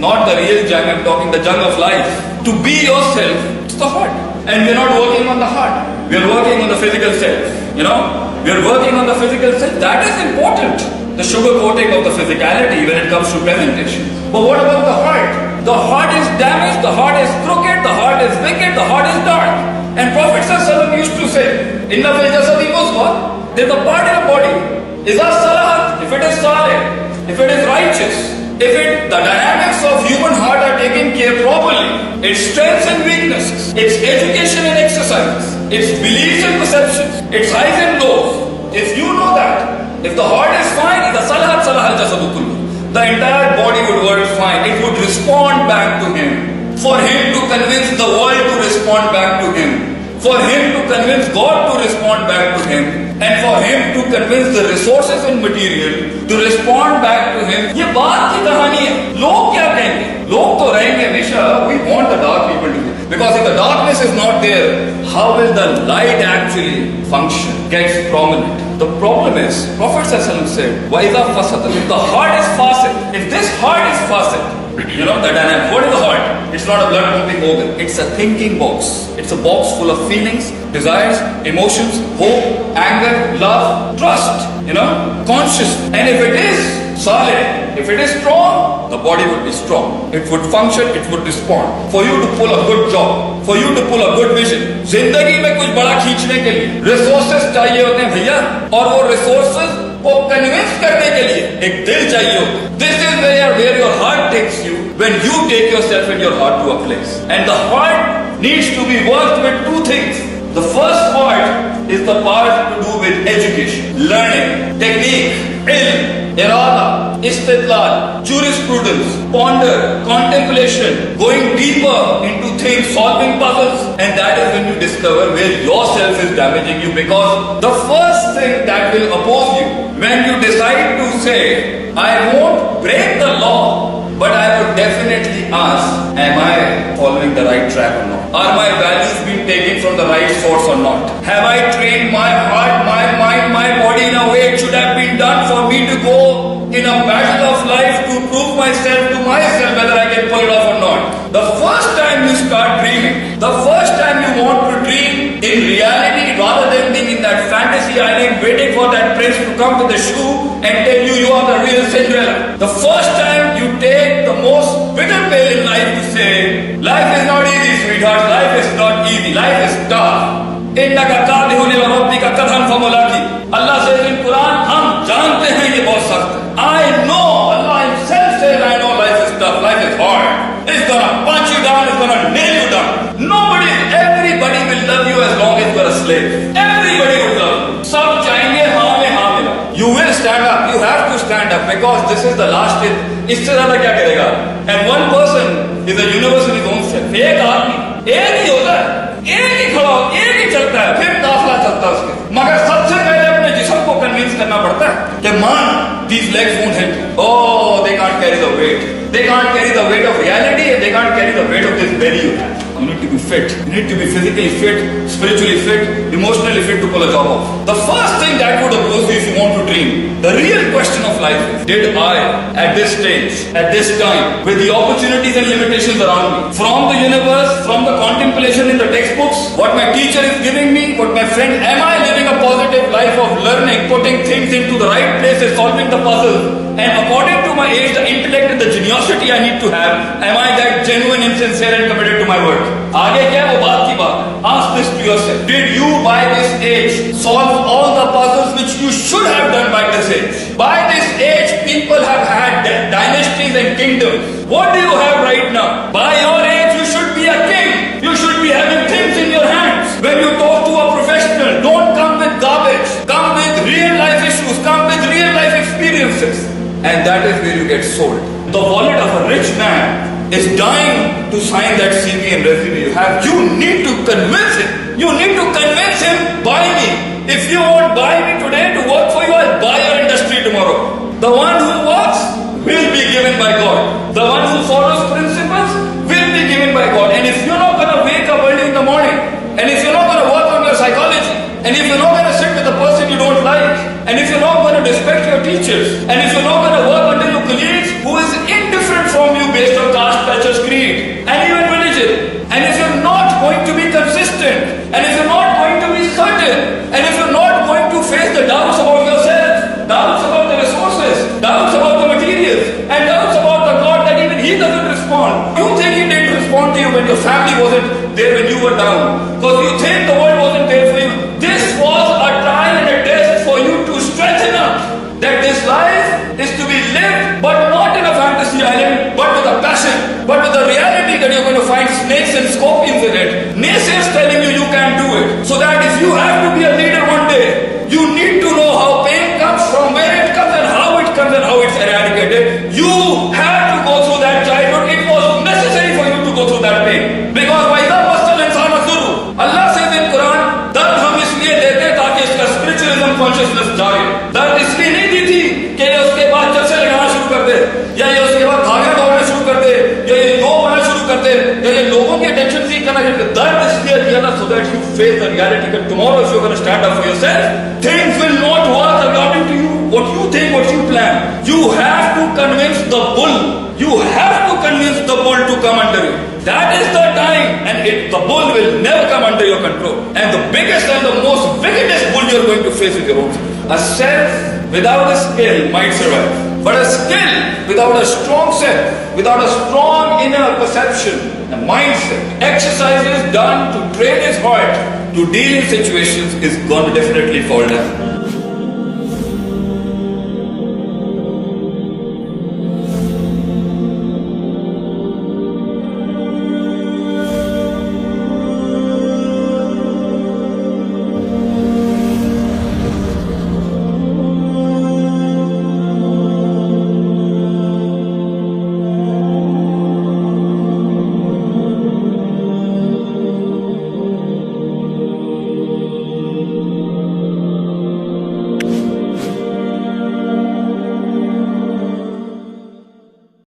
not the real jung. I'm talking the jung of life. To be yourself, it's the heart. And we're not working on the heart. We're working on the physical self. We're working on the physical self. That is important. The sugar coating of the physicality when it comes to presentation. But what about the heart? The heart is damaged, the heart is crooked, the heart is wicked, the heart is dark. And Prophet ﷺ used to say, Inna fil jasadi muzghah, there's a part in the body. Iza salahat, if it is salih, if it is righteous, if the dynamics of human heart are taken care properly, its strengths and weaknesses, its education and exercise, its beliefs and perceptions, its highs and lows, if you know that, if the heart is fine, iza salahat salahal jasadu kullu. The entire body would work fine. It would respond back to him. For him to convince the world to respond back to him. For him to convince God to respond back to him. And for him to convince the resources and material to respond back to him. ये बात की कहानी है. लोग क्या कहेंगे? लोग तो रहेंगे हमेशा. We want the dark people to be. Because if the darkness is not there, how will the light actually function? Gets prominent. The problem is, Prophet ﷺ said, وَإِذَا فَسَدَ, if the heart is fasid, if this heart is fasid, the dynamic, what is the heart? It's not a blood pumping organ. It's a thinking box. It's a box full of feelings, desires, emotions, hope, anger, love, trust, conscious. And if it is solid, if it is strong, the body would be strong. It would function, it would respond. For you to pull a good job, for you to pull a good vision, जिंदगी में कुछ बड़ा खींचने के लिए resources चाहिए होते हैं भैया, और वो resources को convince करने के लिए एक दिल चाहिए होता है. This is where your heart takes you when you take yourself and your heart to a place. And the heart needs to be worked with two things. The first part is the part to do with education, learning, technique, ilm, irada, istidlal, jurisprudence, ponder, contemplation, going deeper into things, solving puzzles. And that is when you discover where yourself is damaging you. Because the first thing that will oppose you when you decide to say, I won't break the law, but I would definitely ask, am I following the right track or not? Are my values being taken from the right source or not? Have I trained my heart, my mind, my body in a way it should have been done for me to go in a battle of life to prove myself to myself whether I can pull it off or not? The first time you start dreaming, the first time you want to dream in reality rather than being in that fantasy island waiting for that prince to come with the shoe and tell you are the real Cinderella. The first time you take the most bitter pill in life to say, life is not easy, sweetheart, life is not easy, life is tough. इन्नका कादिहुन इला रब्बिका कदहन फमुलाकी. Allah says in Quran, हम जानते हैं ये बहुत सख्त है. I know, Allah himself says, I know life is tough, life is hard. It's gonna punch you down, it's gonna nail you down. Everybody will love you as long as you are a slave. Everybody will love you. सब चाहेंगे हाँ में हाँ मिला. You will stand up, you have to stand up because this is the last day. इससे ज़्यादा क्या करेगा? And one person is a universe in his own self. एक आदमी, एक ही होता है, एक ही खड़ा हो, एक ही चलता है, फिर काफला चलता है उसके. मगर सबसे पहले अपने जिस्म को कन्विंस करना पड़ता है कि मान, these legs won't help you. Oh, they can't carry the weight. They can't carry the weight of reality and they can't carry the weight of this belly you have. You need to be fit. You need to be physically fit, spiritually fit, emotionally fit to pull a job off. The first thing that would oppose you if you want to dream, the real question of life is, did I, at this stage, at this time, with the opportunities and limitations around me, from the universe, from the contemplation in the textbooks, what my teacher is giving me, what my friend, am I living a positive life of learning, putting things into the right places, solving the puzzles, and according to my age, the intellect and the geniosity I need to have, am I that genuine and sincere and committed to my work? आगे क्या वो बात की बात? Ask this to yourself. Did you by this age solve all the puzzles which you should have done by this age? By this age, people have had dynasties and kingdoms. What do you have right now? By your age, you should be a king. You should be having things in your hands. When you talk to a professional, don't come with garbage. Come with real life issues. Come with real life experiences. And that is where you get sold. The wallet of a rich man is dying to sign that CV and resume you have. You need to convince him. You need to convince him, buy me. If you won't buy me today to work for you, I'll buy your industry tomorrow. The one who works will be given by God. The one who follows principles will be given by God. And if you're not going to wake up early in the morning, and if you're not going to work on your psychology, and if you're not going to sit with the person you don't like, and if you're not going to respect your teachers, and if you're not going to work under your colleagues who is indifferent from you based on Your family wasn't there when you were down. Because you think the world wasn't there for you. This was a trial and a test for you to strengthen up. That this life is to be lived, but not in a fantasy island, but with a passion, but with the reality that you're going to find snakes and scorpions in it. Naysayers telling you you can't do it. So that if you have to be a leader one day, you need to know how pain comes, from where it comes, and how it comes, and how it's eradicated. You have to go through that childhood. It was necessary for you to go through that pain. Because Waheeda muscle इंसान अज़ुरु, अल्लाह says in Quran, दर्द हम इसलिए देते ताकि इसका spiritualism consciousness जागे. दर्द इसलिए नहीं दी थी कि ये उसके बाद जलसे लगाना शुरू कर दे, या ये उसके बाद भागने दौड़ने शुरू कर दे, या ये लो होना शुरू कर दे, या ये लोगों की attention seek करना शुरू कर दे. दर्द इसलिए दिया था so that you face the reality that tomorrow if you're going to stand up for yourself, things will not work according to you. What you think, what you plan. You have to convince the bull. You have to convince the bull to come under you. That is the time, and the bull will never come under your control. And the biggest and the most wickedest bull you're going to face is your own self. A self without a skill might survive, but a skill without a strong self, without a strong inner perception, a mindset, exercises done to train his heart to deal in situations is going to definitely fall down.